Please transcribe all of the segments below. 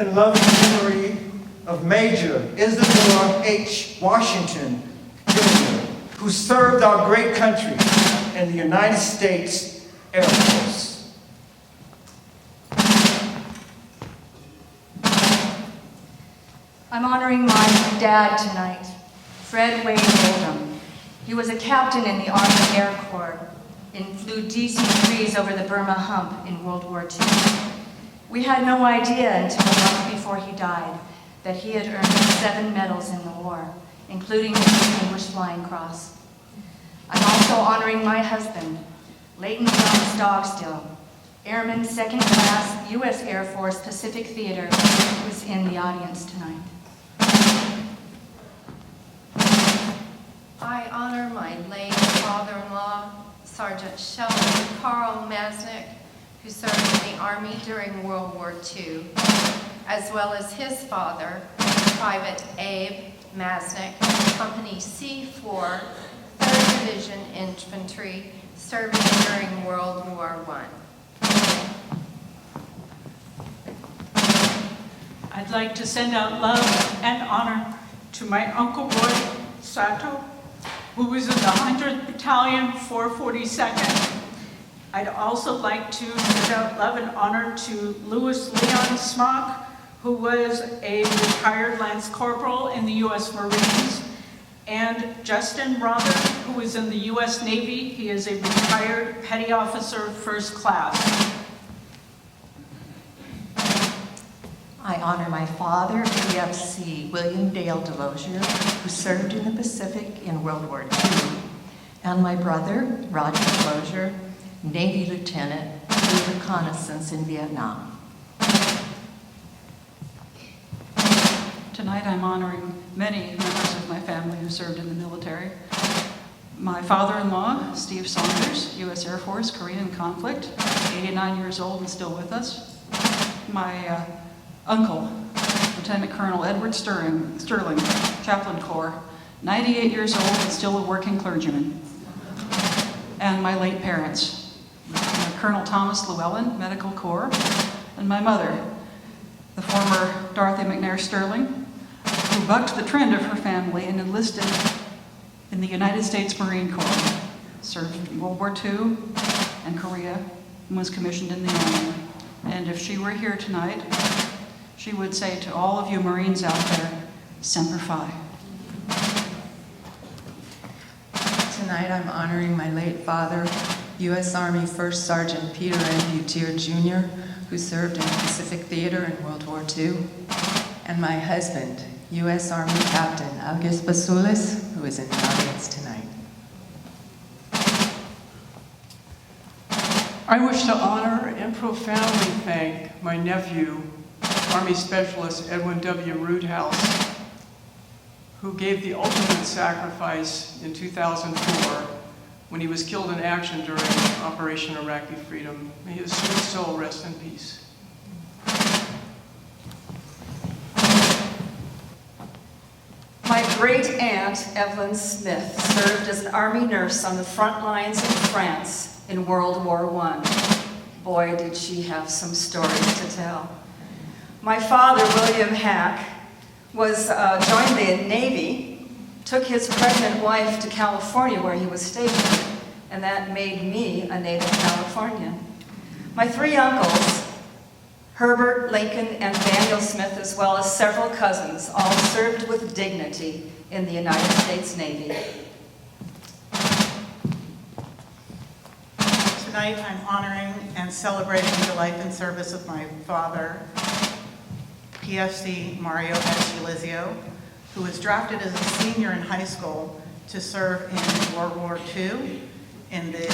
and loving memory of Major Isidore H. Washington, Jr., who served our great country in the United States Air Force. I'm honoring my dad tonight, Fred Wade Oldham. He was a captain in the Army Air Corps and flew DC-3s over the Burma Hump in World War II. We had no idea until a month before he died that he had earned 7 medals in the war, including the Distinguished Flying Cross. I'm also honoring my husband, Leighton John Stogstill, Airman 2nd Class, U.S. Air Force Pacific Theater, who is in the audience tonight. I honor my late father-in-law, Sergeant Sheldon Carl Masnick, who served in the Army during World War II, as well as his father, Private Abe Masnick, Company C4, 3rd Division Infantry, serving during World War I. I'd like to send out love and honor to my Uncle Roy Sato, who was in the 100th Battalion, 442nd. I'd also like to send out love and honor to Louis Leon Smock, who was a retired Lance Corporal in the U.S. Marines, and Justin Rother, who is in the U.S. Navy. He is a retired Petty Officer, 1st Class. I honor my father, PFC William Dale Delosier, who served in the Pacific in World War II, and my brother, Roger Delosier, Navy Lieutenant, through reconnaissance in Vietnam. Tonight I'm honoring many members of my family who served in the military. My father-in-law, Steve Saunders, U.S. Air Force, Korean conflict, 89 years old and still with us. My uncle, Lieutenant Colonel Edward Sterling, Chaplain Corps, 98 years old and still a working clergyman. And my late parents, Colonel Thomas Llewellyn, Medical Corps, and my mother, the former Dorothy McNair Sterling, who bucked the trend of her family and enlisted in the United States Marine Corps, served in World War II and Korea, and was commissioned in the Army. And if she were here tonight, she would say to all of you Marines out there, Semper Fi. Tonight I'm honoring my late father, U.S. Army 1st Sergeant Peter N. Butier Jr., who served in the Pacific Theater in World War II, and my husband, U.S. Army Captain August Basulis, who is in the audience tonight. I wish to honor and profoundly thank my nephew, Army Specialist Edwin W. Roothouse, who gave the ultimate sacrifice in 2004 when he was killed in action during Operation Iraqi Freedom. May his sweet soul rest in peace. My great-aunt, Evelyn Smith, served as an Army nurse on the front lines in France in World War I. Boy, did she have some stories to tell. My father, William Hack, joined the Navy, took his pregnant wife to California where he was stationed, and that made me a native Californian. My 3 uncles, Herbert, Lincoln, and Daniel Smith, as well as several cousins, all served with dignity in the United States Navy. Tonight I'm honoring and celebrating the life and service of my father, PFC Mario Edgilizio, who was drafted as a senior in high school to serve in World War II in the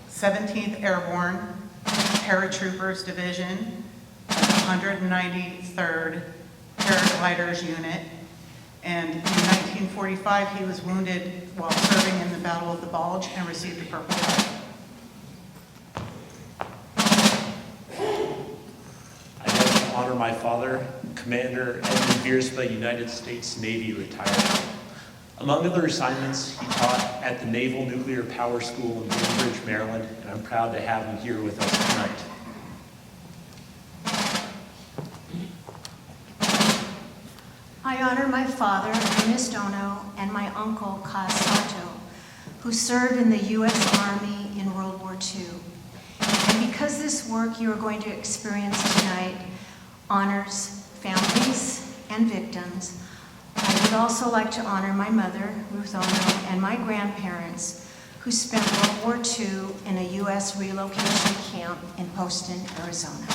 17th Airborne Paratroopers Division, 193rd Paragliders Unit, and in 1945 he was wounded while serving in the Battle of the Bulge and received a Purple Heart. Honor my father, Commander Edmund Beersma, United States Navy, retired. Among other assignments, he taught at the Naval Nuclear Power School in Bainbridge, Maryland, and I'm proud to have him here with us tonight. my father, Ernest Ono, and my uncle, Ka Sato, who served in the U.S. Army in World War II. And because this work you are going to experience tonight honors families and victims, I would also like to honor my mother, Ruth Ono, and my grandparents, who spent World War II in a U.S. relocation camp in Poston, Arizona.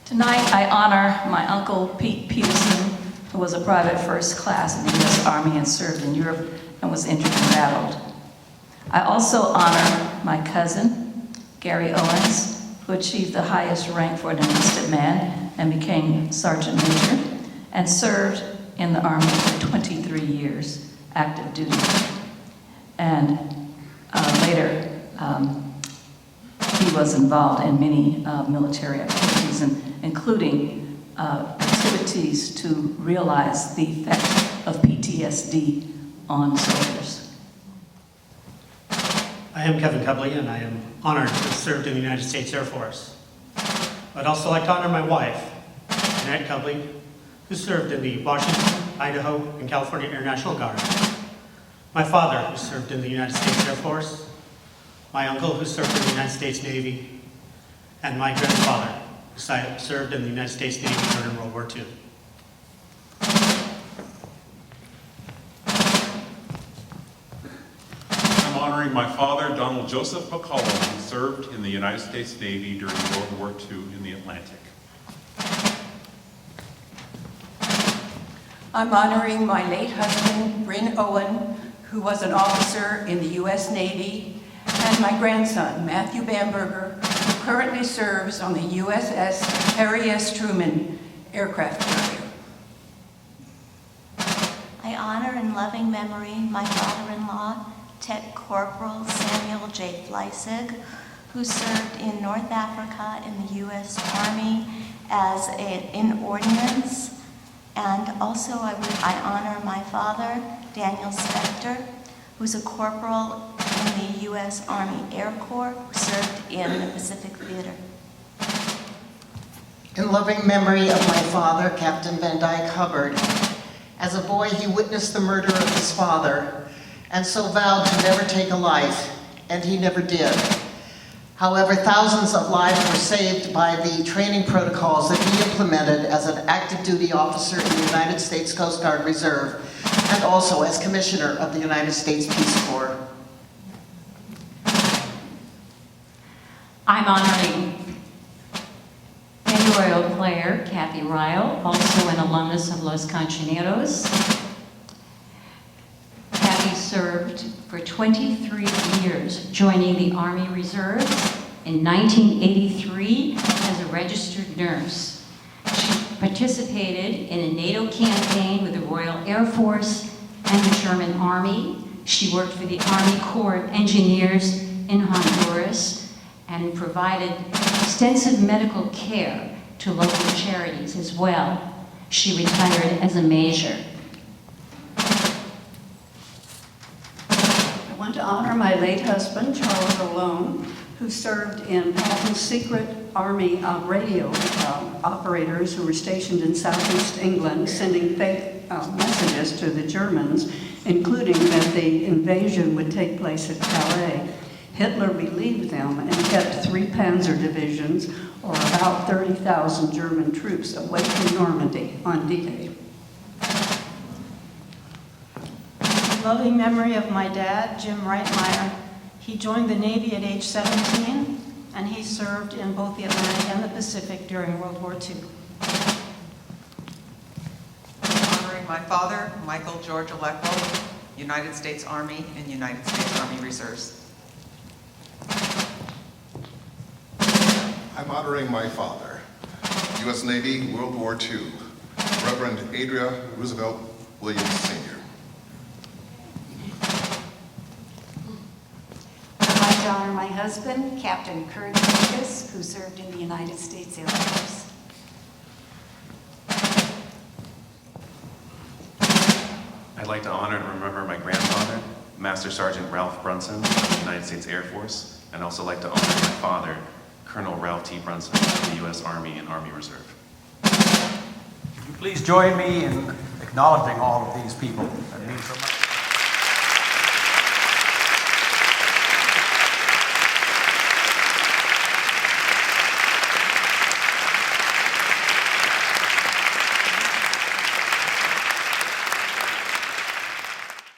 Tonight, I honor my uncle, Pete Peterson, who was a private first class in the U.S. Army and served in Europe and was injured and rattled. I also honor my cousin, Gary Owens, who achieved the highest rank for an enlisted man and became Sergeant Major and served in the Army for 23 years, active duty. And later, he was involved in many military activities, including activities to realize the effect of PTSD on soldiers. I am Kevin Cubley, and I am honored to have served in the United States Air Force. I'd also like to honor my wife, Jeanette Cubley, who served in the Washington, Idaho, and California Air National Guard. My father, who served in the United States Air Force. My uncle, who served in the United States Navy. And my grandfather, who served in the United States Navy during World War II. I'm honoring my father, Donald Joseph McCullough, who served in the United States Navy during World War II in the Atlantic. I'm honoring my late husband, Bryn Owen, who was an officer in the U.S. Navy, and my grandson, Matthew Bamberger, who currently serves on the USS Harry S. Truman aircraft carrier. I honor in loving memory my father-in-law, Tech Corporal Samuel J. Fleissig, who served in North Africa in the U.S. Army in ordnance. And also I honor my father, Daniel Spector, who's a corporal in the U.S. Army Air Corps, who served in the Pacific Theater. In loving memory of my father, Captain Van Dyke Hubbard. As a boy, he witnessed the murder of his father and so vowed to never take a life, and he never did. However, thousands of lives were saved by the training protocols that he implemented as an active duty officer in the United States Coast Guard Reserve and also as Commissioner of the United States Peace Corps. I'm honoring Royal player Kathy Ryle, also an alumnus of Los Canchoneros. Kathy served for 23 years, joining the Army Reserves in 1983 as a registered nurse. She participated in a NATO campaign with the Royal Air Force and the German Army. She worked for the Army Corps of Engineers in Honduras and provided extensive medical care to local charities as well. She retired as a major. I want to honor my late husband, Charles Malone, who served in Patton's secret Army radio operators who were stationed in southeast England, sending fake messages to the Germans, including that the invasion would take place at Calais. Hitler believed them and kept 3 panzer divisions, or about 30,000 German troops, away from Normandy on D-Day. Loving memory of my dad, Jim Reitmeyer. He joined the Navy at age 17, and he served in both the Atlantic and the Pacific during World War II. Honoring my father, Michael George Aleppo, United States Army and United States Army Reserves. I'm honoring my father, U.S. Navy, World War II, Reverend Adria Roosevelt Williams, Sr. I'd like to honor my husband, Captain Kurt Davis, who served in the United States Air Force. I'd like to honor and remember my grandfather, Master Sergeant Ralph Brunson of the United States Air Force, and also like to honor my father, Colonel Ralph T. Brunson of the U.S. Army and Army Reserve. Please join me in acknowledging all of these people. That means so much.